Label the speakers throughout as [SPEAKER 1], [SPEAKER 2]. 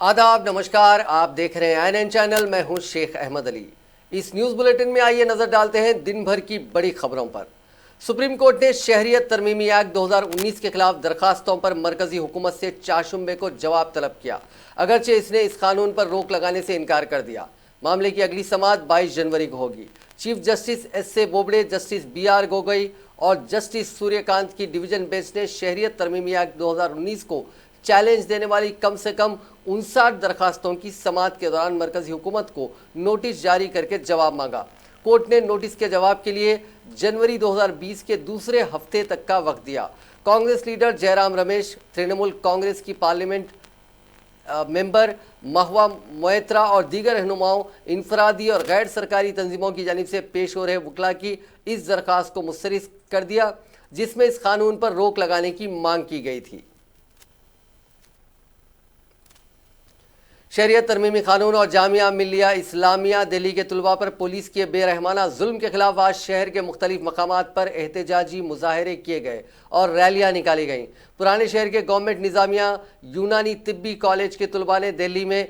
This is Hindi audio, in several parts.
[SPEAKER 1] आदाब, नमस्कार। आप देख रहे हैं INN चैनल। मैं हूं शेख अहमद अली। इस न्यूज बुलेटिन में आइए नजर डालते हैं दिन भर की बड़ी खबरों पर। सुप्रीम कोर्ट ने शहरियत तरमीमी एक्ट 2019 के खिलाफ दरखास्तों पर मरकजी हुकूमत से चारशंबे को जवाब तलब किया, अगरचे इसने इस कानून पर रोक लगाने से इनकार कर दिया। मामले की अगली समाअत 22 जनवरी को होगी। Chief justice S.A. Bobde, justice B.R. Gogoi और जस्टिस सूर्यकांत की डिवीजन बेंच ने शहरियत तरमीमी एक्ट 2019 को चैलेंज देने वाली कम से कम 59 दरखास्तों की समाअत के दौरान मरकजी हुकूमत को नोटिस जारी करके जवाब मांगा। कोर्ट ने नोटिस के जवाब के लिए जनवरी 2020 के दूसरे हफ्ते तक का वक्त दिया। कांग्रेस लीडर जयराम रमेश, तृणमूल कांग्रेस की पार्लियामेंट मेंबर महवा मोइत्रा और दीगर रहनुमाओं, इनफरादी और गैर सरकारी तंजीमों की जानिब से पेश हो रहे वकला की इस दरखास्त को मुस्तरद कर दिया, जिसमें इस कानून पर रोक लगाने की मांग की गई थी। शरीयत तरमीमी कानून और जामिया मिल्लिया इस्लामिया दिल्ली के तलबा पर पुलिस के बेरहमाना जुल्म के खिलाफ आज शहर के मुख्तलिफ मकामात पर एहतजाजी मुजाहरे किए गए और रैलियां निकाली गईं। पुराने शहर के गवर्नमेंट निज़ामिया यूनानी तिब्बी कॉलेज के तलबा ने दिल्ली में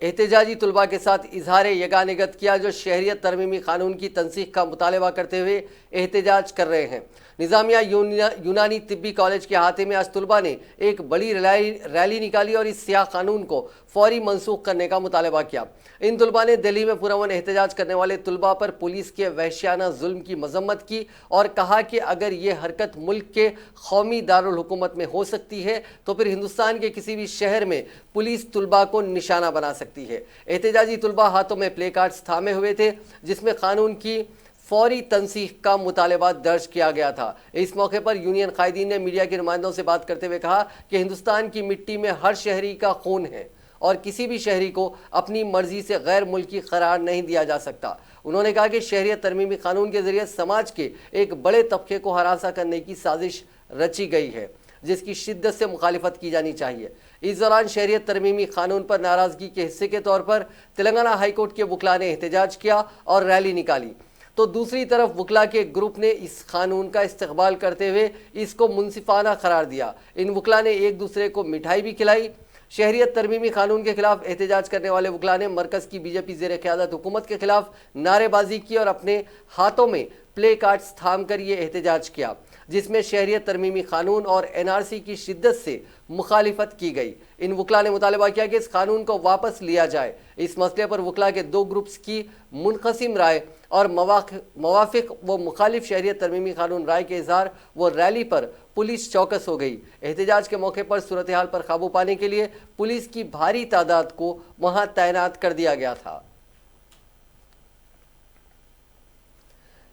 [SPEAKER 1] एहतजाजी तलबा के साथ इजहार यगानिगत किया, जो शहरियत तरमीमी कानून की तनसीख का मुतालबा करते हुए एहतजाज कर रहे हैं। निज़ामिया यूनानी तिब्बी कॉलेज के अहाते में आज तलबा ने एक बड़ी रैली निकाली और इस स्याह कानून को फौरी मनसूख करने का मुतालबा किया। इन तलबा ने दिल्ली में पुरअमन एहतजाज करने वाले तलबा पर पुलिस के वहशियाना जुल्म की मजम्मत की और कहा कि अगर ये हरकत मुल्क के कौमी दारुल हुकूमत में हो सकती है तो फिर हिंदुस्तान के किसी भी शहर में पुलिस तलबा को निशाना बना सकती है। एहतजाजी तलबा हाथों में प्ले कार्ड्स थामे हुए थे, जिसमें कानून की फौरी तनसीख का मुतालबा दर्ज किया गया था। इस मौके पर यूनियन कायदीन ने मीडिया के नुमाइंदों से बात करते हुए कहा कि हिंदुस्तान की मिट्टी में हर शहरी का खून है और किसी भी शहरी को अपनी मर्जी से गैर मुल्की करार नहीं दिया जा सकता। उन्होंने कहा कि शहरियत तरमीमी कानून के जरिए समाज के एक बड़े तबके को हरासा करने की साजिश रची गई है, जिसकी शिद्दत से मुखालिफत की जानी चाहिए। इस दौरान शहरियत तरमीमी कानून पर नाराजगी के हिस्से के तौर पर तेलंगाना हाईकोर्ट के वकला ने एहतजाज किया और रैली निकाली, तो दूसरी तरफ वकला के ग्रुप ने इस कानून का इस्तकबाल करते हुए इसको मुनसिफाना करार दिया। इन वकला ने एक दूसरे को मिठाई भी खिलाई। शहरियत तरमीमी कानून के खिलाफ एहतजाज करने वाले वकला ने मरकज की बीजेपी ज़ेर क़यादत हुकूमत के खिलाफ नारेबाजी की और अपने हाथों में प्ले कार्ड्स थाम कर ये एहतजाज किया, जिसमें शहरियत तरमीमी कानून और NRC की शिद्दत से मुखालिफत की गई। इन वकला ने मुतालबा किया कि इस कानून को वापस लिया जाए। इस मसले पर वकला के दो ग्रुप्स की मुनक़सिम राय और मवाफ़िक़ व मुखालिफ शहरियत तरमीमी कानून राय के इज़हार व रैली पर पुलिस चौकस हो गई। एहतजाज के मौके पर सूरत हाल पर काबू पाने के लिए पुलिस की भारी तादाद को वहां तैनात कर दिया गया था।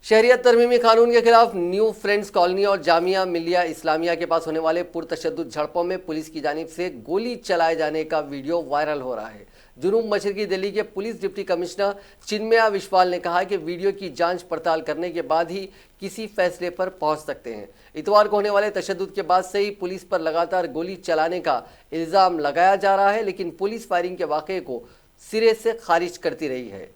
[SPEAKER 1] शहरियत तरमीमी कानून के खिलाफ न्यू फ्रेंड्स कॉलोनी और जामिया मिल्लिया इस्लामिया के पास होने वाले पुरतशद्दुद झड़पों में पुलिस की जानिब से गोली चलाए जाने का वीडियो वायरल हो रहा है। जुनूब मशरकी दिल्ली के police deputy commissioner Chinmaya Vishwal ने कहा कि वीडियो की जांच पड़ताल करने के बाद ही किसी फैसले पर पहुंच सकते हैं। इतवार को होने वाले तशद्दुद के बाद से ही पुलिस पर लगातार गोली चलाने का इल्ज़ाम लगाया जा रहा है, लेकिन पुलिस फायरिंग के वाक़े को सिरे से खारिज करती रही है।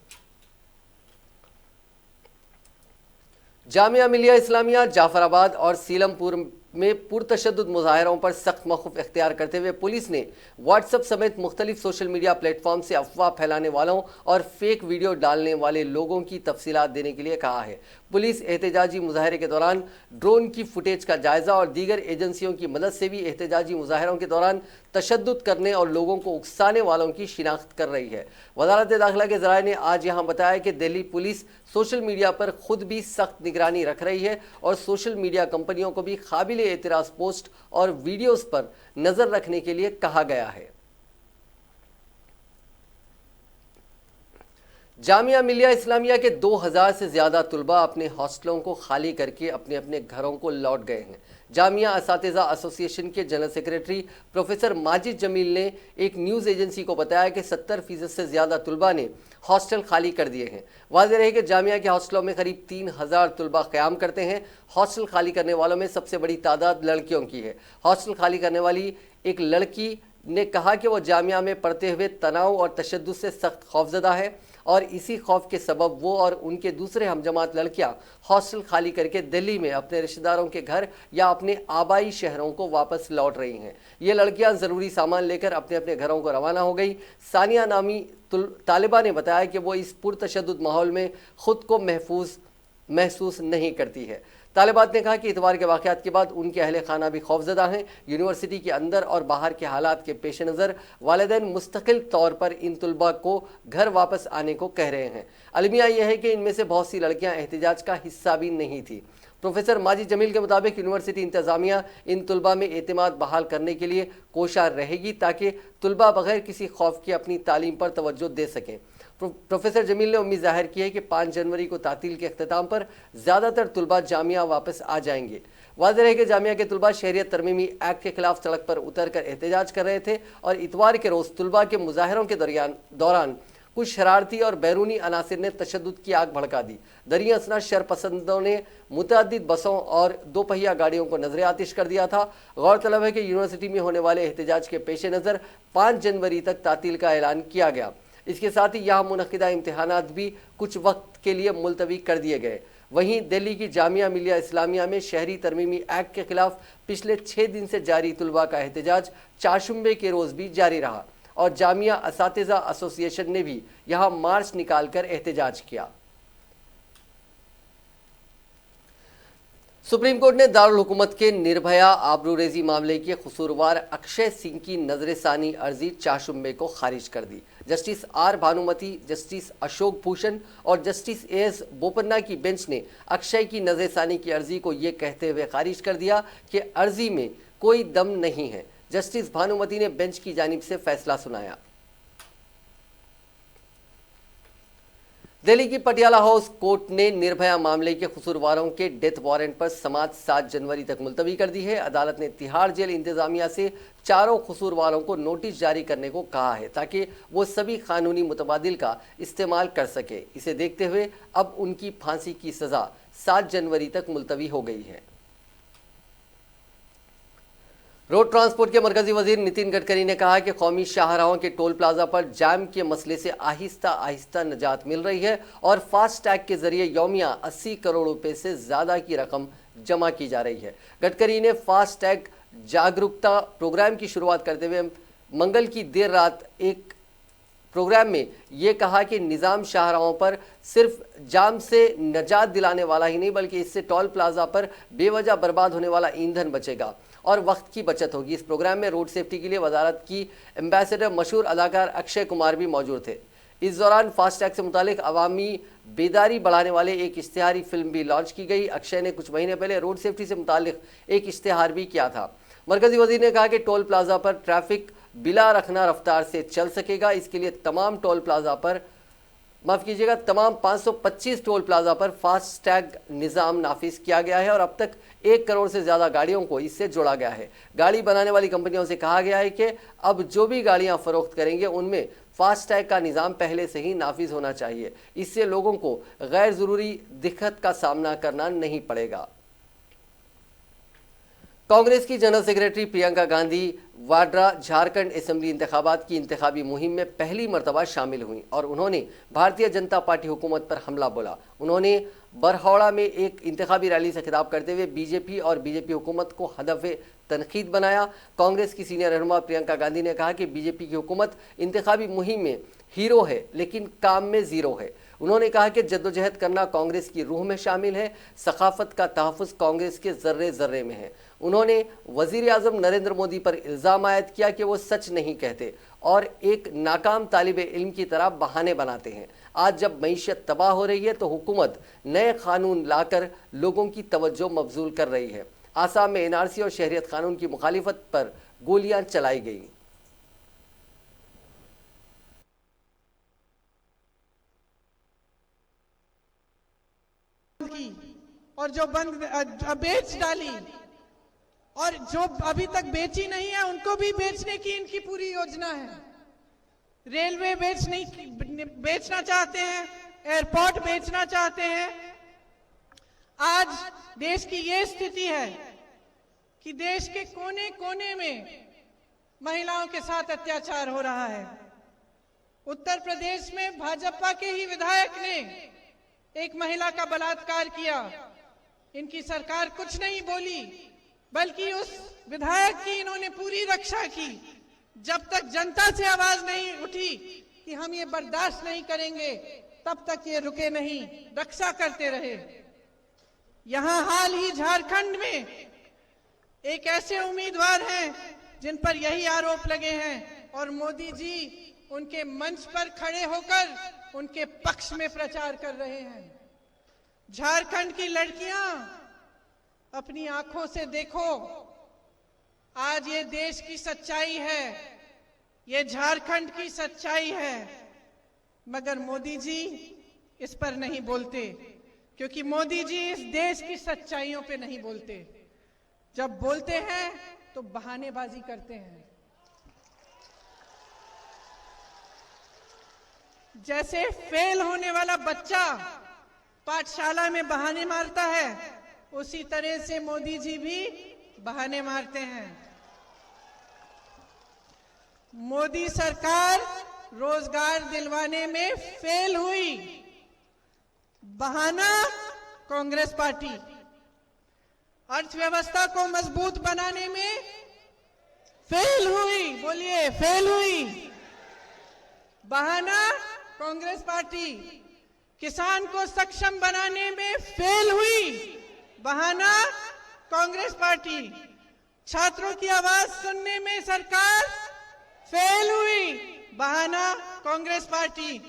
[SPEAKER 1] जामिया मिल्लिया इस्लामिया जाफराबाद और सीलमपुर में पुरतशद्दुद मुजाहरों पर सख्त मौक़िफ़ इख्तियार करते हुए पुलिस ने व्हाट्सएप समेत मुख्तलिफ सोशल मीडिया प्लेटफॉर्म से अफवाह फैलाने वालों और फेक वीडियो डालने वाले लोगों की तफसीलात देने के लिए कहा है। पुलिस एहतजाजी मुजाहरे के दौरान ड्रोन की फुटेज का जायज़ा और दीगर एजेंसियों की मदद से भी एहतजाजी मुजाहरों के दौरान तशद्दुद करने और लोगों को उकसाने वालों की शिनाख्त कर रही है। वज़ारत दाखिला के ज़राए ने आज यहाँ बताया कि दिल्ली पुलिस सोशल मीडिया पर खुद भी सख्त निगरानी रख रही है और सोशल मीडिया कंपनियों को भी काबिल एतराज़ पोस्ट और वीडियोज़ पर नज़र रखने के लिए कहा गया है। जामिया मिल्लिया इस्लामिया के 2000 से ज़्यादा तलबा अपने हॉस्टलों को खाली करके अपने अपने घरों को लौट गए हैं। जामिया असातिज़ा एसोसिएशन के general secretary professor Majid Jameel ने एक न्यूज़ एजेंसी को बताया कि 70% से ज़्यादा तलबा ने हॉस्टल खाली कर दिए हैं। वाज़ेह रहे कि जामिया के हॉस्टलों में करीब 3000 तलबा क़याम करते हैं। हॉस्टल खाली करने वालों में सबसे बड़ी तादाद लड़कियों की है। हॉस्टल खाली करने वाली एक लड़की ने कहा कि वो जामिया में पढ़ते हुए तनाव और तशद्दुद से सख्त खौफजदा है। और इसी खौफ के सबब वो और उनके दूसरे हमजमात लड़कियां हॉस्टल खाली करके दिल्ली में अपने रिश्तेदारों के घर या अपने आबाई शहरों को वापस लौट रही हैं। ये लड़कियां जरूरी सामान लेकर अपने अपने घरों को रवाना हो गई। सानिया नामी तालिबा ने बताया कि वो इस पुरतशद्दुद माहौल में खुद को महसूस नहीं करती है। तालिबात ने कहा कि इतवार के वाक़यात के बाद उनके अहले खाना भी खौफजदा हैं। यूनिवर्सिटी के अंदर और बाहर के हालात के पेश नज़र वालिदैन मुस्तकिल तौर पर इन तुलबा को घर वापस आने को कह रहे हैं। अलमिया यह है कि इनमें से बहुत सी लड़कियां एहतजाज का हिस्सा भी नहीं थी। प्रोफेसर माजिद जमील के मुताबिक यूनिवर्सिटी इंतज़ामिया इन तुलबा में एतमाद बहाल करने के लिए कोशार रहेगी ताकि तुलबा बगैर किसी खौफ के अपनी तालीम पर तवज्जो दे सकें। प्रोफेसर जमील ने उम्मीद जाहिर की है कि 5 जनवरी को तातील के अख्ताम पर ज़्यादातर तुलबा जामिया वापस आ जाएंगे। वाज़ेह है कि जामिया के तुलबा शहरियत तरमीमी एक्ट के खिलाफ सड़क पर उतर कर एहतजाज कर रहे थे और इतवार के रोज़ तुलबा के मुजाहरों के दौरान कुछ शरारती और बैरूनी अनासिर ने तशद्दुद की आग भड़का दी। दरिया असना शरपसंदों ने मुतअद्दिद बसों और 2 पहिया गाड़ियों को नजर आतिश कर दिया था। गौरतलब है कि यूनिवर्सिटी में होने वाले एहतजाज के पेश नज़र 5 जनवरी तक तातील का ऐलान किया गया। इसके साथ ही यहाँ मुनक़िदा इम्तिहानात भी कुछ वक्त के लिए मुलतवी कर दिए गए। वहीं दिल्ली की जामिया मिलिया इस्लामिया में शहरी तरमीमी एक्ट के खिलाफ पिछले 6 दिन से जारी तुलबा का एहतजाज चारशंबे के रोज़ भी जारी रहा और जामिया असातिज़ा एसोसिएशन ने भी यहाँ मार्च निकालकर एहतजाज किया। सुप्रीम कोर्ट ने दारुल हुकूमत के निर्भया आबरूरेजी मामले के कसूरवार अक्षय सिंह की नजरसानी अर्जी चारशंबे को खारिज कर दी। Justice R Bhanumati, justice Ashok Bhushan और जस्टिस एस बोपन्ना की बेंच ने अक्षय की नजरसानी की अर्जी को ये कहते हुए खारिज कर दिया कि अर्जी में कोई दम नहीं है। जस्टिस भानुमति ने बेंच की जानिब से फैसला सुनाया। दिल्ली की पटियाला हाउस कोर्ट ने निर्भया मामले के कसूरवारों के डेथ वारंट पर समाअत 7 जनवरी तक मुलतवी कर दी है। अदालत ने तिहाड़ जेल इंतजामिया से चारों कसूरवारों को नोटिस जारी करने को कहा है ताकि वो सभी कानूनी मुतबादिल का इस्तेमाल कर सके। इसे देखते हुए अब उनकी फांसी की सज़ा 7 जनवरी तक मुलतवी हो गई है। रोड ट्रांसपोर्ट के मरकजी वजीर नितिन गडकरी ने कहा कि कौमी शाहराहों के टोल प्लाजा पर जाम के मसले से आहिस्ता आहिस्ता निजात मिल रही है और फास्ट टैग के जरिए यौमिया 80 करोड़ रुपए से ज़्यादा की रकम जमा की जा रही है। गडकरी ने फास्ट टैग जागरूकता प्रोग्राम की शुरुआत करते हुए मंगल की देर रात एक प्रोग्राम में ये कहा कि निज़ाम शाहराहों पर सिर्फ जाम से निजात दिलाने वाला ही नहीं बल्कि इससे टोल प्लाजा पर बेवजह बर्बाद होने वाला ईंधन बचेगा और वक्त की बचत होगी। इस प्रोग्राम में रोड सेफ्टी के लिए वजारत की एम्बेसडर मशहूर अदाकार अक्षय कुमार भी मौजूद थे। इस दौरान फास्टैग से मुतालिक अवामी बेदारी बढ़ाने वाले एक इश्तिहारी फिल्म भी लॉन्च की गई। अक्षय ने कुछ महीने पहले रोड सेफ्टी से मुतालिक एक इश्तिहार भी किया था। मरकजी वजीर ने कहा कि टोल प्लाजा पर ट्रैफिक बिला रखना रफ्तार से चल सकेगा। इसके लिए तमाम टोल प्लाजा पर तमाम 525 टोल प्लाजा पर फास्टैग निज़ाम नाफिज किया गया है और अब तक 1 करोड़ से ज़्यादा गाड़ियों को इससे जोड़ा गया है। गाड़ी बनाने वाली कंपनियों से कहा गया है कि अब जो भी गाड़ियां फरोख्त करेंगे उनमें फास्टैग का निज़ाम पहले से ही नाफिज होना चाहिए। इससे लोगों को गैर ज़रूरी दिक्कत का सामना करना नहीं पड़ेगा। कांग्रेस की general secretary Priyanka Gandhi Vadra Jharkhand assembly इंतखाबात की इंतखाबी मुहिम में पहली मरतबा शामिल हुई और उन्होंने भारतीय जनता पार्टी हुकूमत पर हमला बोला। उन्होंने बरहौड़ा में एक इंतखाबी रैली से खिताब करते हुए बीजेपी और बीजेपी हुकूमत को हदफ़े तनकीद बनाया। कांग्रेस की सीनियर रहनुमा प्रियंका गांधी ने कहा कि बीजेपी की हुकूमत इंतखाबी मुहिम में हीरो है लेकिन काम में ज़ीरो है। उन्होंने कहा कि जद्दोजहद करना कांग्रेस की रूह में शामिल है, सखाफत का तहफ़्फ़ुज़ कांग्रेस के ज़र्रे ज़र्रे में है। उन्होंने वज़ीर आज़म नरेंद्र मोदी पर इल्ज़ाम आयद किया कि वो सच नहीं कहते और एक नाकाम तालिब इल्म की तरह बहाने बनाते हैं। आज जब मईशत तबाह हो रही है तो हुकूमत नए कानून लाकर लोगों की तवज्जो मबजूल कर रही है। आसाम में एनआरसी और शहरियत कानून की मुखालिफत पर गोलियां चलाई गई।
[SPEAKER 2] और जो बंद बेच डाली और जो अभी तक बेची नहीं है उनको भी बेचने की इनकी पूरी योजना है। रेलवे बेचना चाहते हैं, एयरपोर्ट बेचना चाहते हैं। आज देश की ये स्थिति है कि देश के कोने कोने में महिलाओं के साथ अत्याचार हो रहा है। उत्तर प्रदेश में भाजपा के ही विधायक ने एक महिला का बलात्कार किया, इनकी सरकार कुछ नहीं बोली, बल्कि उस विधायक की इन्होंने पूरी रक्षा की। जब तक जनता से आवाज नहीं उठी कि हम ये बर्दाश्त नहीं करेंगे, तब तक ये रुके नहीं, रक्षा करते रहे। यहां हाल ही झारखंड में एक ऐसे उम्मीदवार हैं जिन पर यही आरोप लगे हैं और मोदी जी उनके मंच पर खड़े होकर उनके पक्ष में प्रचार कर रहे हैं। झारखंड की लड़कियां अपनी आंखों से देखो, आज ये देश की सच्चाई है, ये झारखंड की सच्चाई है। मगर मोदी जी इस पर नहीं बोलते, क्योंकि मोदी जी इस देश की सच्चाइयों पे नहीं बोलते। जब बोलते हैं तो बहानेबाजी करते हैं। जैसे फेल होने वाला बच्चा पाठशाला में बहाने मारता है, उसी तरह से मोदी जी भी बहाने मारते हैं। मोदी सरकार रोजगार दिलवाने में फेल हुई, बहाना कांग्रेस पार्टी। अर्थव्यवस्था को मजबूत बनाने में फेल हुई, बोलिए फेल हुई, बहाना कांग्रेस पार्टी। किसान को सक्षम बनाने में फेल हुई, बहाना कांग्रेस पार्टी। छात्रों की आवाज सुनने में सरकार फेल हुई, बहाना कांग्रेस पार्टी।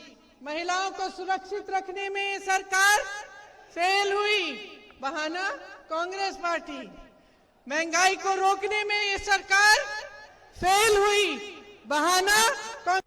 [SPEAKER 2] महिलाओं को सुरक्षित रखने में सरकार फेल हुई, बहाना कांग्रेस पार्टी। महंगाई को रोकने में ये सरकार फेल हुई, बहाना कांग्रेस।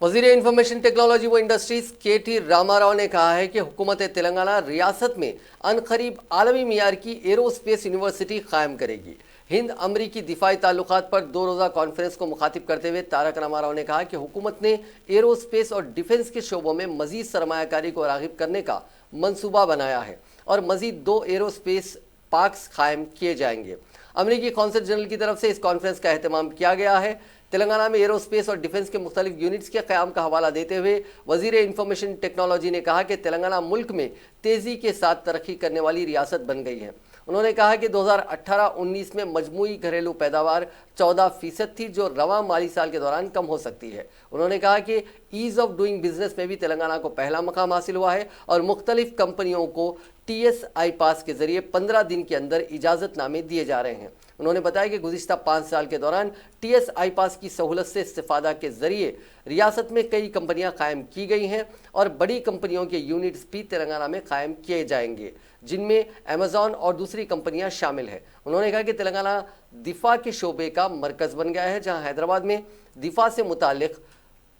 [SPEAKER 1] वजीर इंफॉर्मेशन टेक्नोलॉजी व इंडस्ट्रीज के.टी. रामाराव ने कहा है कि हुकूमत तेलंगाना रियासत में अनकरीब आलमी मियार की एरोस्पेस यूनिवर्सिटी कायम करेगी। हिंद अमरीकी दिफाई ताल्लुकात पर 2 रोज़ा कॉन्फ्रेंस को मुखातिब करते हुए तारक रामाराव ने कहा कि हुकूमत ने एरोस्पेस और डिफेंस के शोबों में मजीद सरमायाकारी को राग़िब करने का मंसूबा बनाया है और मजीद 2 एरोस्पेस पार्क्स कायम किए जाएंगे। अमरीकी कौंसल जनरल की तरफ से इस कॉन्फ्रेंस का एहतमाम किया गया है। तेलंगाना में एरोस्पेस और डिफेंस के मुख्तलिफ यूनिट्स के क़याम का हवाला देते हुए वजीर इंफॉर्मेशन टेक्नोलॉजी ने कहा कि तेलंगाना मुल्क में तेज़ी के साथ तरक्की करने वाली रियासत बन गई है। उन्होंने कहा कि 2018-19 में मजमूई घरेलू पैदावार 14% थी, जो रवां माली साल के दौरान कम हो सकती है। उन्होंने कहा कि ईज़ ऑफ डूइंग बिजनेस में भी तेलंगाना को पहला मकाम हासिल हुआ है और मुख्तलिफ कंपनियों को TSI पास के जरिए 15 दिन के अंदर इजाज़तनामे दिए जा रहे हैं। उन्होंने बताया कि गुज़िश्ता 5 साल के दौरान TSI पास की सहूलत से इस्तिफ़ादा के जरिए रियासत में कई कंपनियां कायम की गई हैं और बड़ी कंपनियों के यूनिट्स भी तेलंगाना में कायम किए जाएंगे, जिनमें अमेज़ॉन और दूसरी कंपनियां शामिल हैं। उन्होंने कहा कि तेलंगाना दिफा के शोबे का मरकज़ बन गया है, जहां हैदराबाद में दिफा से मुतालिक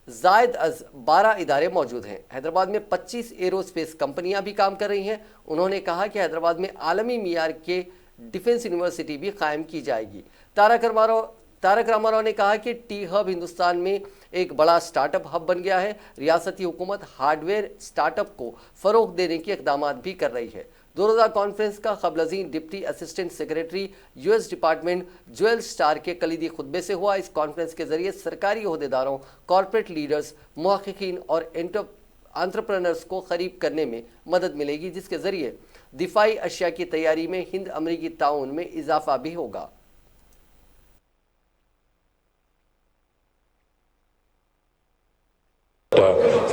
[SPEAKER 1] ज़ायद अज़ 12 इदारे मौजूद हैं। हैदराबाद में 25 एरोस्पेस कंपनियां भी काम कर रही हैं। उन्होंने कहा कि हैदराबाद में आलमी मियार के डिफेंस यूनिवर्सिटी भी कायम की जाएगी। तारक रामाराव ने कहा कि टी हब हिंदुस्तान में एक बड़ा स्टार्टअप हब बन गया है। रियासती हुकूमत हार्डवेयर स्टार्टअप को फ़रोग़ देने के इक़दाम भी कर रही है। 2 रोज़ा कॉन्फ्रेंस का क़ब्ल-अज़ीं deputy assistant secretary US department Joel Starr के कलीदी खुतबे से हुआ। इस कॉन्फ्रेंस के जरिए सरकारी ओहदेदारों, कॉरपोरेट लीडर्स, मुहक़्क़ीक़ीन और एंटरप्रेन्योर्स को क़रीब करने में मदद मिलेगी, जिसके ज़रिए दिफाई अशिया की तैयारी में हिंद अमरीकी ताउन में इजाफा भी होगा।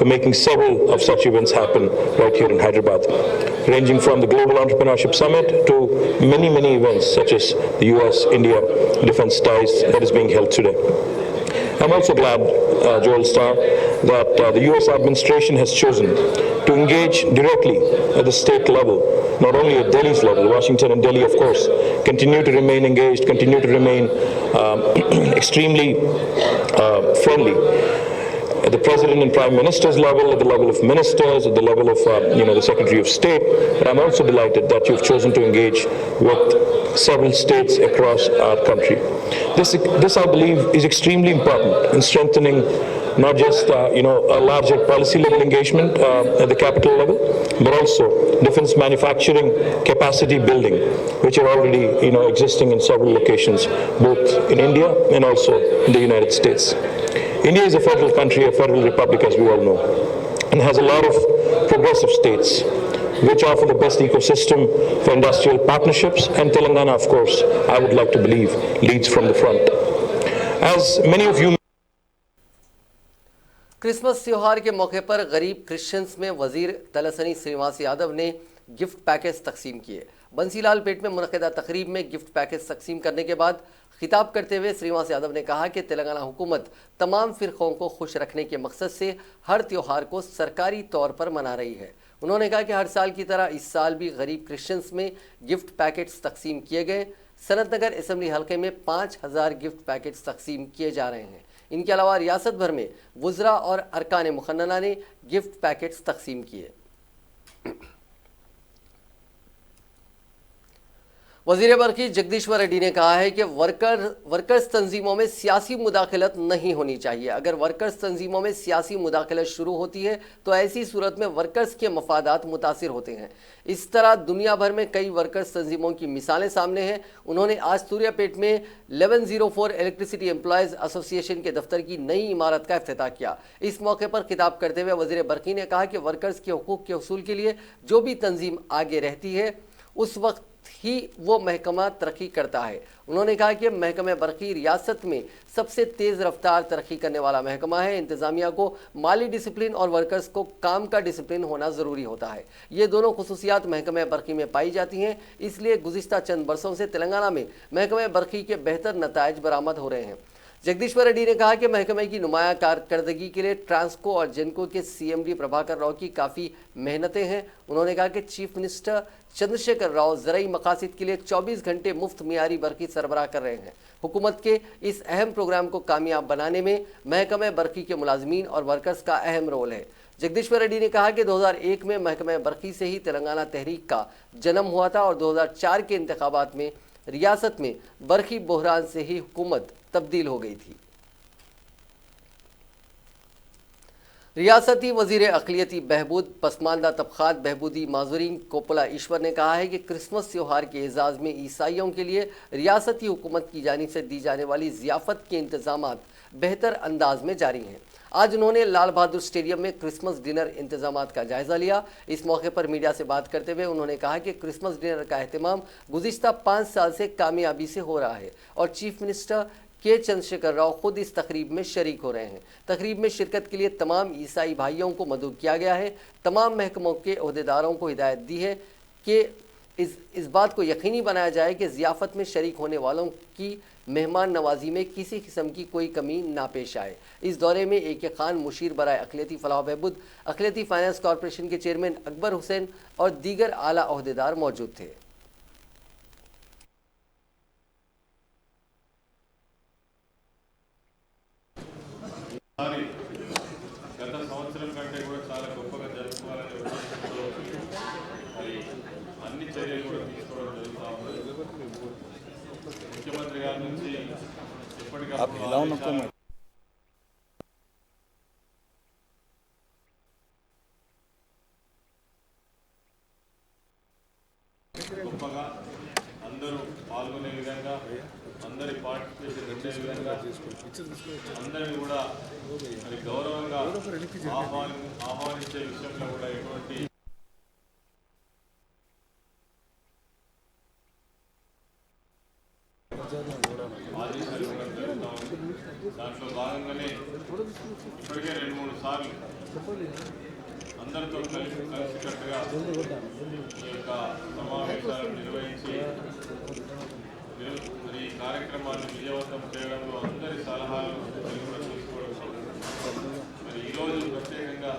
[SPEAKER 3] For making several of such events happen right here in Hyderabad, ranging from the Global Entrepreneurship Summit to many events such as the US-India Defense Ties that is being held today. I'm also glad, Joel Starr, that the US administration has chosen to engage directly at the state level, not only at Delhi's level. Washington and Delhi, of course, continue to remain engaged, continue to remain extremely friendly. At the President and Prime Minister's level, at the level of ministers, at the level of the Secretary of State. But I'm also delighted that you've chosen to engage with several states across our country. This I believe is extremely important in strengthening not just a larger policy level engagement at the capital level, but also defense manufacturing capacity building, which are already existing in several locations, both in India and also in the United States. India is a federal country, a federal republic, as we all know, and has a lot of progressive states which offer the best ecosystem for industrial partnerships, and Telangana, of course, I would like to believe, leads from the front. As many of you
[SPEAKER 1] Christmas त्योहार के मौके पर गरीब क्रिश्चियंस में वजीर तलसानी श्रीनिवास यादव ने गिफ्ट पैकेज तकसीम किए। बंसीलाल पेट में मुनक़िदा तकरीब में गिफ्ट पैकेज तकसीम करने के बाद खिताब करते हुए श्रीनिवास यादव ने कहा कि तेलंगाना हुकूमत तमाम फ़िरक़ों को खुश रखने के मकसद से हर त्यौहार को सरकारी तौर पर मना रही है। उन्होंने कहा कि हर साल की तरह इस साल भी गरीब क्रिश्चियंस में गिफ्ट पैकेट्स तकसीम किए गए। सनत नगर असम्बली हल्के में 5000 गिफ्ट पैकेट्स तकसीम किए जा रहे हैं। इनके अलावा रियासत भर में वुज़रा और अरकान मुखन्नना ने गिफ्ट पैकेट्स तकसीम किए। वज़ीर बरकी जगदीश्वर रेड्डी ने कहा है कि वर्कर्स तंजीमों में सियासी मुदाखलत नहीं होनी चाहिए। अगर वर्कर्स तंजीमों में सियासी मुदाखलत शुरू होती है तो ऐसी सूरत में वर्कर्स के मफादात मुतासिर होते हैं। इस तरह दुनिया भर में कई वर्कर्स तंजीमों की मिसालें सामने हैं। उन्होंने आज सूर्यापेट में 1104 इलेक्ट्रिसिटी एम्प्लॉयज़ एसोसिएशन के दफ्तर की नई इमारत का इफ्तिताह किया। इस मौके पर खिताब करते हुए वज़ीर बरकी ने कहा कि वर्कर्स के हुकूक़ के उसूल के लिए जो भी तंजीम आगे रहती है उस वक्त ही वो महकमा तरक्की करता है। उन्होंने कहा कि महकमा बरकी रियासत में सबसे तेज़ रफ्तार तरक्की करने वाला महकमा है। इंतज़ामिया को माली डिसिप्लिन और वर्कर्स को काम का डिसिप्लिन होना ज़रूरी होता है। ये दोनों खुसूसियात महकमा बरकी में पाई जाती हैं, इसलिए गुज़िश्ता चंद बरसों से तेलंगाना में महकमा बरकी के बेहतर नताइज बरामद हो रहे हैं। जगदीश्वर रेड्डी ने कहा कि महकमे की नुमाया कारकर्दगी के लिए ट्रांसको और जेनको के CMD प्रभाकर राव की काफ़ी मेहनतें हैं। उन्होंने कहा कि चीफ मिनिस्टर चंद्रशेखर राव ज़रई मकासद के लिए 24 घंटे मुफ्त मियारी बरकी सरबराह कर रहे हैं। हुकूमत के इस अहम प्रोग्राम को कामयाब बनाने में महकमे बरकी के मुलाजमीन और वर्कर्स का अहम रोल है। जगदीश्वर रेड्डी ने कहा कि 2001 में महकमे बरकी से ही तेलंगाना तहरीक का जन्म हुआ था और 2004 के इंतखाबात में रियासत में बरकी बहरान से ही हुकूमत तब्दील हो गई थी। रियासती वजीर अक़लियती बहबूद पसमानदा तबक़ात बहबूदी माजुरीन कोपला ईश्वर ने कहा है कि क्रिसमस त्यौहार के एजाज़ में ईसाइयों के लिए रियासती हुकूमत की जानिब से दी जाने वाली ज़ियाफ़त के इंतज़ामात बेहतर अंदाज में जारी हैं। आज उन्होंने लाल बहादुर स्टेडियम में क्रिसमस डिनर इंतजामात का जायज़ा लिया। इस मौके पर मीडिया से बात करते हुए उन्होंने कहा कि क्रिसमस डिनर का अहतमाम गुज़िश्ता 5 साल से कामयाबी से हो रहा है और चीफ मिनिस्टर के चंद्रशेखर राव खुद इस तकरीब में शरीक हो रहे हैं। तकरीब में शिरकत के लिए तमाम ईसाई भाइयों को मदऊ किया गया है। तमाम महकमों के अहदेदारों को हिदायत दी है कि इस बात को यकीनी बनाया जाए कि ज़ियाफ़त में शरीक होने वालों की मेहमान नवाजी में किसी किस्म की कोई कमी ना पेश आए। इस दौरे में AK खान मुशीर बराए अक़लियती फ़लाह बहबूद, अक़लियती फ़ाइनेंस कॉरपोरेशन के चेयरमैन अकबर हुसैन और दीगर आला अहदेदार मौजूद थे।
[SPEAKER 4] గత సంవత్సరం కంటే కూడా చాలా గొప్పగా జరుపుకోవాలనే ఉద్దేశంతో మరి అన్ని చర్యలు కూడా తీసుకోవడం జరుగుతూ ఉంది। ముఖ్యమంత్రి గారి నుంచి ఎప్పటికప్పుడు గొప్పగా అందరూ పాల్గొనే విధంగా అందరి పార్టిసిపేషన్ ఉండే విధంగా అందరినీ కూడా మరి గౌరవంగా ఆహ్వానించే విషయంలో కూడా ఎటువంటి ఆదేశాలు ఇవ్వడం జరుగుతూ ఉంది। దాంట్లో భాగంగానే ఇప్పటికే 2-3 సార్లు అందరితో కలిసికట్టుగా ఈ యొక్క సమావేశాలను నిర్వహించి మరి కార్యక్రమాన్ని విజయవంతం చేయడంలో అందరి సలహాలు కూడా తీసుకోవడం మరి ఈరోజు ప్రత్యేకంగా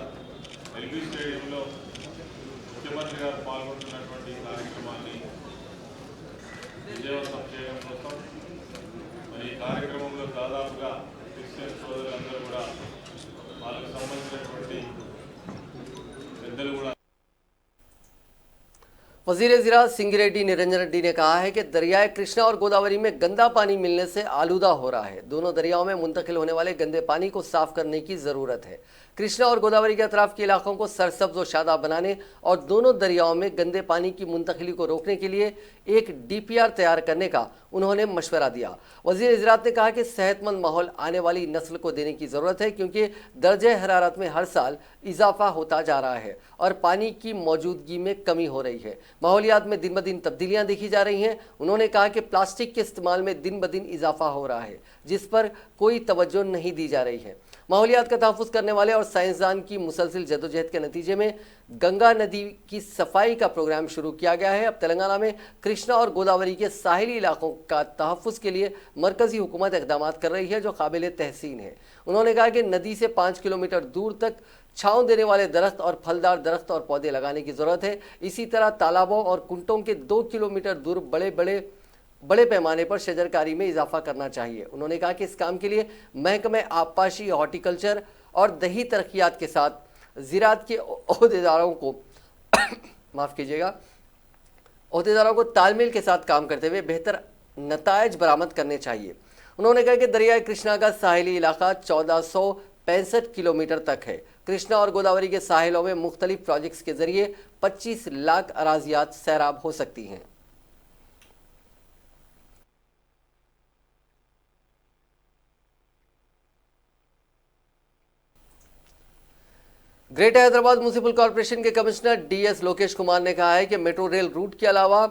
[SPEAKER 4] LB స్టేడియంలో ముఖ్యమంత్రి గారు పాల్గొంటున్నటువంటి కార్యక్రమాన్ని విజయవంతం చేయడం కోసం మరి ఈ కార్యక్రమంలో దాదాపుగా క్రిస్టియన్ సోదరులందరూ కూడా వాళ్ళకు సంబంధించినటువంటి పెద్దలు కూడా
[SPEAKER 1] वज़ीर ज़िरा सिंगिरेड्डी निरंजन रेड्डी ने कहा है कि दरियाए कृष्णा और गोदावरी में गंदा पानी मिलने से आलूदा हो रहा है। दोनों दरियाओं में मुंतकिल होने वाले गंदे पानी को साफ करने की ज़रूरत है। कृष्णा और गोदावरी के अतराफ के इलाकों को सरसब्ज और शादाब बनाने और दोनों दरियाओं में गंदे पानी की मुंतकिली को रोकने के लिए एक डीपीआर तैयार करने का उन्होंने मशवरा दिया। वजीर ज़राअत ने कहा कि सेहतमंद माहौल आने वाली नस्ल को देने की ज़रूरत है, क्योंकि दर्जे हरारत में हर साल इजाफा होता जा रहा है और पानी की मौजूदगी में कमी हो रही है। माहौलियात में दिन ब दिन तब्दीलियाँ देखी जा रही हैं। उन्होंने कहा कि प्लास्टिक के इस्तेमाल में दिन ब दिन इजाफा हो रहा है, जिस पर कोई तवज्जो नहीं दी जा रही है। माहौलियात का तहफ़्फ़ुज़ करने वाले और साइंसदान की मुसलसिल जदोजहद के नतीजे में गंगा नदी की सफाई का प्रोग्राम शुरू किया गया है। अब तेलंगाना में कृष्णा और गोदावरी के साहिली इलाकों का तहफ़्फ़ुज़ के लिए मरकज़ी हुकूमत इक़दाम कर रही है, जो काबिल तहसीन है। उन्होंने कहा कि नदी से 5 किलोमीटर दूर तक छाँव देने वाले दरख्त और फलदार दरख्त और पौधे लगाने की ज़रूरत है। इसी तरह तालाबों और कुंटों के 2 किलोमीटर दूर बड़े पैमाने पर शजरकारी में इजाफा करना चाहिए। उन्होंने कहा कि इस काम के लिए महकमे आबपाशी, हॉर्टिकल्चर और दही तरक्यात के साथ ज़राअत के ओहदेदारों को ओहदेदारों को तालमेल के साथ काम करते हुए बेहतर नतायज बरामद करने चाहिए। उन्होंने कहा कि दरियाए कृष्णा का साहिली इलाका 1465 किलोमीटर तक है। कृष्णा और गोदावरी के साहिलों में मुख्तलिफ प्रोजेक्ट्स के जरिए 25 लाख अराजियात सैराब हो सकती हैं। ग्रेटर हैदराबाद म्युनिसिपल कॉर्पोरेशन के कमिश्नर डीएस लोकेश कुमार ने कहा है कि मेट्रो रेल रूट के अलावा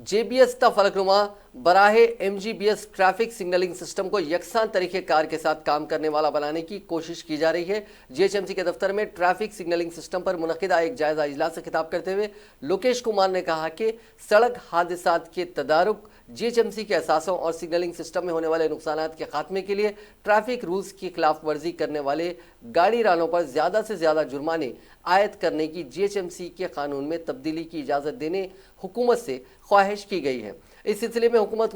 [SPEAKER 1] जेबीएस ता Falaknuma बराहे MGBS traffic signalling system को यकसान तरीक़ेकार के साथ काम करने वाला बनाने की कोशिश की जा रही है। जीएचएमसी के दफ्तर में ट्रैफिक सिग्नलिंग सिस्टम पर मुनक़िदा एक जायज़ा इजलास से खिताब करते हुए लोकेश कुमार ने कहा कि सड़क हादसात के तदारुक, जीएचएमसी के असासों और सिग्नलिंग सिस्टम में होने वाले नुकसानात के खात्मे के लिए ट्रैफिक रूल्स की खिलाफ वर्जी करने वाले गाड़ी रानों पर ज़्यादा से ज़्यादा जुर्माने आयद करने की जीएचएमसी के कानून में तब्दीली की इजाज़त देने हुकूमत से ख्वाहिश की गई है। इस सिलसिले में हुकूमत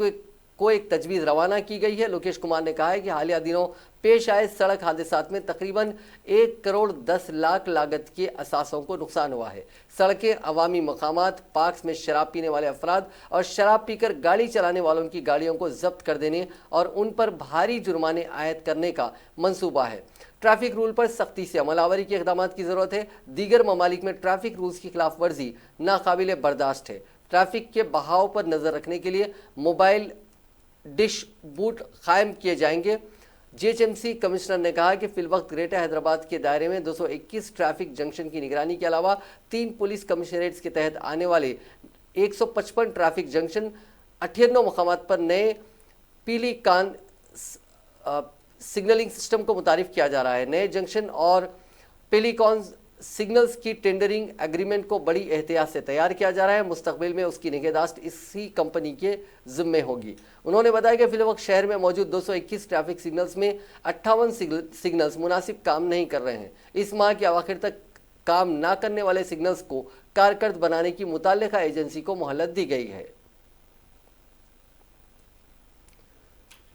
[SPEAKER 1] को एक तजवीज़ रवाना की गई है। लोकेश कुमार ने कहा है कि हालिया दिनों पेश आए सड़क हादसात में तकरीबन 1 करोड़ 10 लाख लागत के असासों को नुकसान हुआ है। सड़कें, अवामी मकामात, पार्क्स में शराब पीने वाले अफराद और शराब पीकर गाड़ी चलाने वालों की गाड़ियों को जब्त कर देने और उन पर भारी जुर्माने आयद करने का मंसूबा है। ट्रैफिक रूल पर सख्ती से अमलावरी के इक़दाम की ज़रूरत है। दीगर ममालिक में ट्रैफिक रूल्स की खिलाफ वर्जी नाकाबिल बर्दाश्त है। ट्रैफिक के बहाव पर नज़र रखने के लिए मोबाइल डिश बूट कायम किए जाएंगे। जीएचएमसी कमिश्नर ने कहा कि फिलवक्त ग्रेटर हैदराबाद के दायरे में 221 ट्रैफिक जंक्शन की निगरानी के अलावा 3 पुलिस कमिश्नरेट्स के तहत आने वाले 155 ट्रैफिक जंक्शन 98 मकामात पर नए पीली कान सिग्नलिंग सिस्टम को मुतारिफ किया जा रहा है। नए जंक्शन और पेलिकॉन सिग्नल्स की टेंडरिंग एग्रीमेंट को बड़ी एहतियात से तैयार किया जा रहा है। मुस्तकबिल में उसकी निगहदाश्त इसी कंपनी के जिम्मे होगी। उन्होंने बताया कि फिलवक्त शहर में मौजूद 221 ट्रैफिक सिग्नल्स में 58 सिग्नल्स मुनासिब काम नहीं कर रहे हैं। इस माह के अवाखिर तक काम ना करने वाले सिग्नल्स को कारकर्द बनाने की मुताल्लिका एजेंसी को मोहलत दी गई है।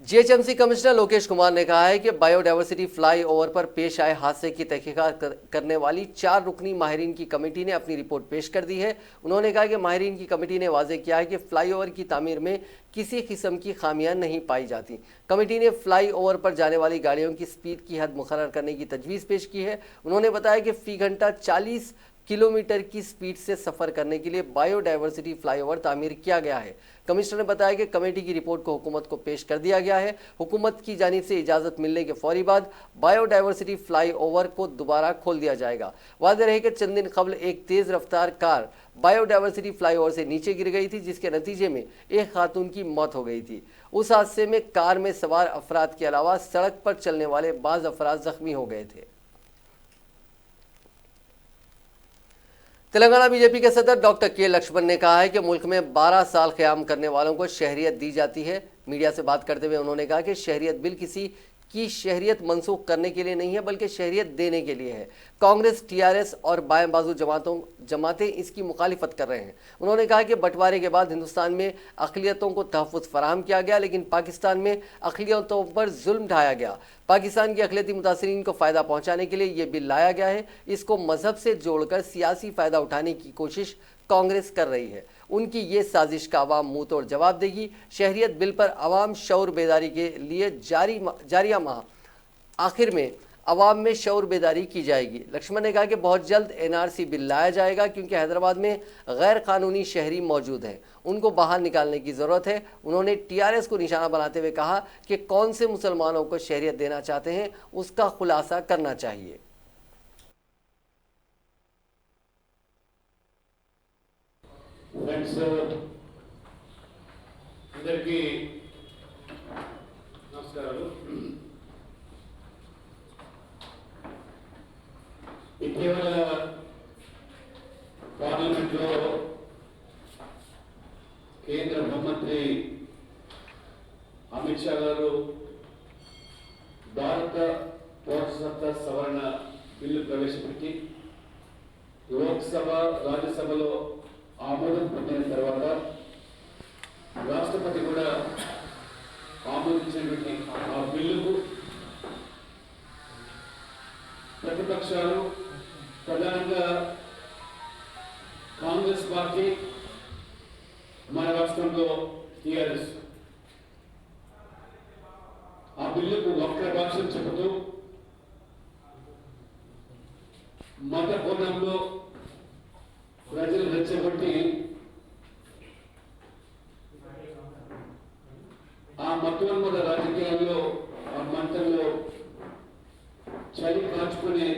[SPEAKER 1] जीएचएमसी कमिश्नर लोकेश कुमार ने कहा है कि बायोडायवर्सिटी फ्लाईओवर पर पेश आए हादसे की तहकीकात करने वाली 4 रुकनी माहिरीन की कमेटी ने अपनी रिपोर्ट पेश कर दी है। उन्होंने कहा कि माहिरीन की कमेटी ने वाजे किया है कि फ्लाईओवर की तामीर में किसी किस्म की खामियां नहीं पाई जाती। कमेटी ने फ्लाईओवर पर जाने वाली गाड़ियों की स्पीड की हद मुकर्रर करने की तजवीज़ पेश की है। उन्होंने बताया कि फी घंटा 40 किलोमीटर की स्पीड से सफ़र करने के लिए बायोडायवर्सिटी फ्लाईओवर तामीर किया गया है। कमिश्नर ने बताया कि कमेटी की रिपोर्ट को हुकूमत को पेश कर दिया गया है। हुकूमत की जानिब से इजाज़त मिलने के फौरी बाद बायोडायवर्सिटी फ्लाईओवर को दोबारा खोल दिया जाएगा। वाज़ेह रहे कि चंद दिन कबल एक तेज़ रफ्तार कार बायोडायवर्सिटी फ्लाईओवर से नीचे गिर गई थी, जिसके नतीजे में एक खातून की मौत हो गई थी। उस हादसे में कार में सवार अफराद के अलावा सड़क पर चलने वाले बाज़ अफराद जख्मी हो गए थे। तेलंगाना बीजेपी के सदर डॉक्टर के लक्ष्मण ने कहा है कि मुल्क में 12 साल क़याम करने वालों को शहरियत दी जाती है। मीडिया से बात करते हुए उन्होंने कहा कि शहरियत बिल किसी की शहरियत मनसूख करने के लिए नहीं है, बल्कि शहरियत देने के लिए है। कांग्रेस, टीआरएस और बाएं बाजू जमातें इसकी मुखालिफत कर रहे हैं। उन्होंने कहा कि बंटवारे के बाद हिंदुस्तान में अक़लियतों को तहफ़्फ़ुज़ फराहम किया गया, लेकिन पाकिस्तान में अक़लियतों पर जुल्म ढाया गया। पाकिस्तान के अक़लियती मुतासिरीन को फ़ायदा पहुँचाने के लिए ये बिल लाया गया है। इसको मज़हब से जोड़कर सियासी फ़ायदा उठाने की कोशिश कांग्रेस कर रही है। उनकी ये साजिश का अवाम मुंह तोड़ जवाब देगी। शहरियत बिल पर अवाम शऊर बेदारी के लिए जारिया माह आखिर में अवाम में शऊर बेदारी की जाएगी। लक्ष्मण ने कहा कि बहुत जल्द एनआरसी बिल लाया जाएगा क्योंकि हैदराबाद में गैर कानूनी शहरी मौजूद हैं, उनको बाहर निकालने की ज़रूरत है। उन्होंने टीआरएस को निशाना बनाते हुए कहा कि कौन से मुसलमानों को शहरियत देना चाहते हैं उसका खुलासा करना चाहिए।
[SPEAKER 5] అందరికీ నమస్కారాలు। ఇటీవల పార్లమెంట్లో కేంద్ర హోంమంత్రి అమిత్ షా గారు భారత పౌరసత్వ సవరణ బిల్లు ప్రవేశపెట్టి లోక్సభ రాజ్యసభలో ఆమోదం పొందిన తర్వాత రాష్ట్రపతి కూడా ఆమోదించినటువంటి ఆ బిల్లుకు ప్రతిపక్షాలు ప్రధానంగా కాంగ్రెస్ పార్టీ, మన రాష్ట్రంలో టీఆర్ఎస్ ఆ బిల్లుకు వక్ర భాషను చెబుతూ మత కోణంలో ప్రజలు రెచ్చగొట్టి ఆ మతోన్మద రాజకీయాల్లో ఆ మంటల్లో చలి కాచుకునే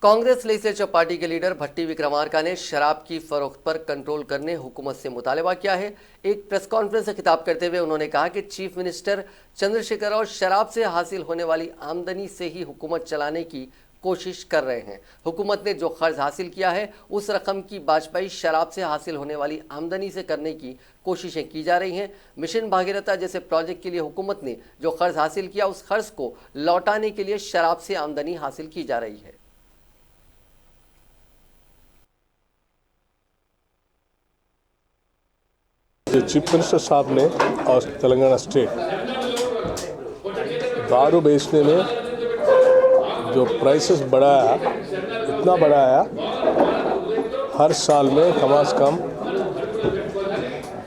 [SPEAKER 1] कांग्रेस लेजिस्लेचर पार्टी के लीडर भट्टी विक्रमार्का ने शराब की फरोख्त पर कंट्रोल करने हुकूमत से मुतालबा किया है। एक प्रेस कॉन्फ्रेंस से खिताब करते हुए उन्होंने कहा कि चीफ मिनिस्टर चंद्रशेखर और शराब से हासिल होने वाली आमदनी से ही हुकूमत चलाने की कोशिश कर रहे हैं। हुकूमत ने जो खर्च हासिल किया है उस रकम की वाजपेयी शराब से हासिल होने वाली आमदनी से करने की कोशिशें की जा रही हैं। मिशन भागीरथ जैसे प्रोजेक्ट के लिए हुकूमत ने जो खर्च हासिल किया उस खर्च को लौटाने के लिए शराब से आमदनी हासिल की जा रही है।
[SPEAKER 6] चीफ मिनिस्टर साहब ने और तेलंगाना स्टेट दारू बेचने में जो प्राइसेस बढ़ाया, इतना बढ़ाया, हर साल में कम से कम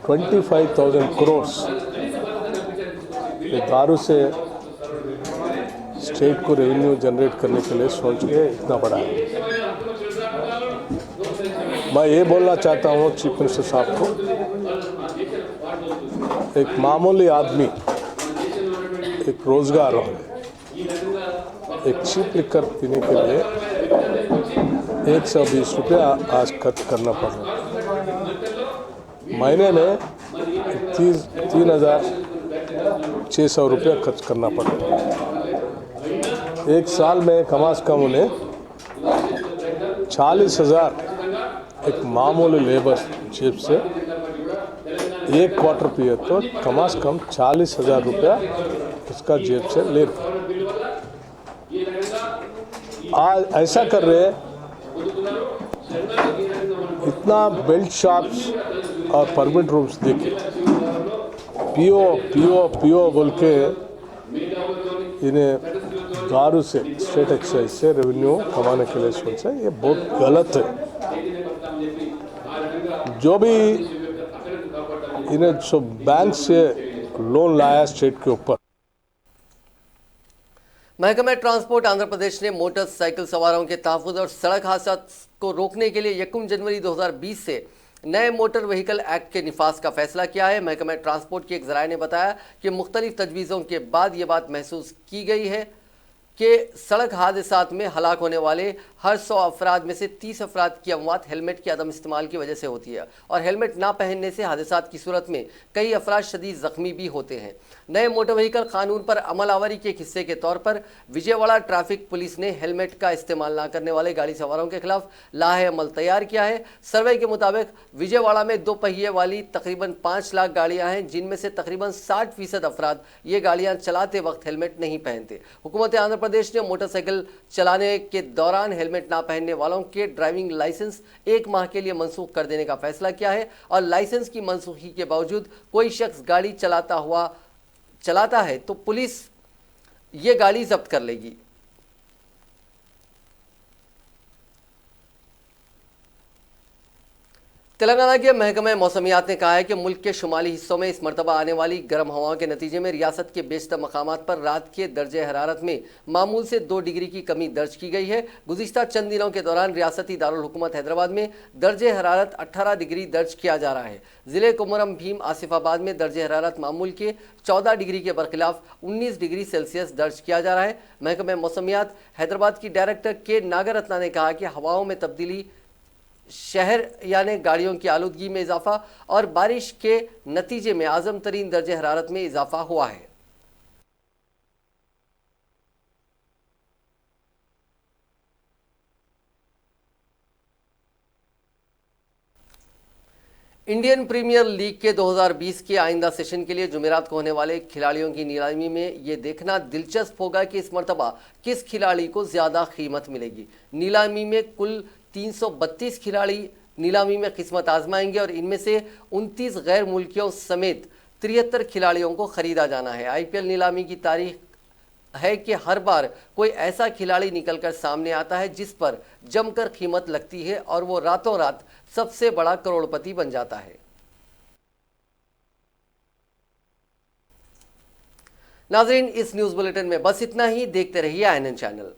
[SPEAKER 6] 25,000 करोड़ ये दारू से स्टेट को रेवेन्यू जनरेट करने के लिए सोच के इतना बढ़ाया। मैं ये बोलना चाहता हूँ चीफ मिनिस्टर साहब को, एक मामूली आदमी एक रोजगार हो, एक चीप लिकर पीने के लिए 120 रुपया आज खर्च करना पड़ रहा है। महीने में 3,600 रुपया खर्च करना पड़ रहा है। एक साल में कम से कम उन्हें 40,000 एक मामूली लेबर जेब से एक क्वार्टर पिए तो कम से कम 40,000 रुपया उसका जेब से ले रहे। आज ऐसा कर रहे, इतना बेल्ट शॉप्स और परमिट रूम्स देखे पियो पियो पियो बोल के इन्हें दारू से स्टेट एक्साइज से रेवेन्यू कमाने के लिए सोचा, ये बहुत गलत है। जो भी इन्हें जो बैंक से लोन लाया स्टेट के ऊपर।
[SPEAKER 1] महकमा ट्रांसपोर्ट आंध्र प्रदेश ने मोटरसाइकिल सवारों के तहफ़्फ़ुज़ और सड़क हादसा को रोकने के लिए 1 जनवरी 2020 से नए मोटर व्हीकल एक्ट के निफाज का फैसला किया है। महकमा ट्रांसपोर्ट के एक ज़राए ने बताया कि मुख्तलिफ तजवीज़ों के बाद ये बात महसूस की गई है कि सड़क हादसात में हलाक होने वाले हर 100 अफराद में से 30 अफराद की अमवात हेलमेट के अदम इस्तेमाल की वजह से होती है और हेलमेट ना पहनने से हादसात की सूरत में कई अफराद शदीद ज़ख्मी भी होते हैं। नए मोटर व्हीकल कानून पर अमल आवरी के एक हिस्से के तौर पर विजयवाड़ा ट्रैफिक पुलिस ने हेलमेट का इस्तेमाल ना करने वाले गाड़ी सवारों के खिलाफ लाहे अमल तैयार किया है। सर्वे के मुताबिक विजयवाड़ा में 2 पहिए वाली तकरीबन 5 लाख गाड़ियाँ हैं, जिनमें से तकरीबन 60% अफराद ये गाड़ियाँ चलाते वक्त हेलमेट नहीं पहनते। हुकूमत आंध्र प्रदेश ने मोटरसाइकिल चलाने के दौरान हेलमेट ना पहनने वालों के ड्राइविंग लाइसेंस 1 माह के लिए मनसूख कर देने का फैसला किया है और लाइसेंस की मनसूखी के बावजूद कोई शख्स गाड़ी चलाता है तो पुलिस ये गाड़ी जब्त कर लेगी। तेलंगाना के महकमे मौसमियात ने कहा है कि मुल्क के शुमाली हिस्सों में इस मरतबा आने वाली गर्म हवाओं के नतीजे में रियासत के बेशतर मकामात पर रात के दर्जे हरारत में मामूल से 2 डिग्री की कमी दर्ज की गई है। गुज़िश्ता चंद दिनों के दौरान रियासती दारुल हुकूमत हैदराबाद में दर्जे हरारत 18 डिग्री दर्ज किया जा रहा है। ज़िले कुमरम भीम आसिफाबाद में दर्जे हरारत मामूल के 14 डिग्री के बरखिलाफ 19 डिग्री सेल्सियस दर्ज किया जा रहा है। महकमे मौसमियात हैदराबाद की डायरेक्टर के नागरत्ना ने कहा कि हवाओं में तब्दीली, शहर यानी गाड़ियों की आलूदगी में इजाफा और बारिश के नतीजे में आज़म तरीन दर्जे हरारत में इजाफा हुआ है। इंडियन प्रीमियर लीग के 2020 के आइंदा सेशन के लिए जुमेरात को होने वाले खिलाड़ियों की नीलामी में ये देखना दिलचस्प होगा कि इस मरतबा किस खिलाड़ी को ज़्यादा कीमत मिलेगी। नीलामी में कुल 332 खिलाड़ी नीलामी में किस्मत आजमाएंगे और इनमें से 29 गैर मुल्कियों समेत 73 खिलाड़ियों को खरीदा जाना है। आईपीएल नीलामी की तारीख है कि हर बार कोई ऐसा खिलाड़ी निकलकर सामने आता है जिस पर जमकर कीमत लगती है और वो रातों रात सबसे बड़ा करोड़पति बन जाता है। नाज़रीन, इस न्यूज़ बुलेटिन में बस इतना ही। देखते रहिए INN चैनल।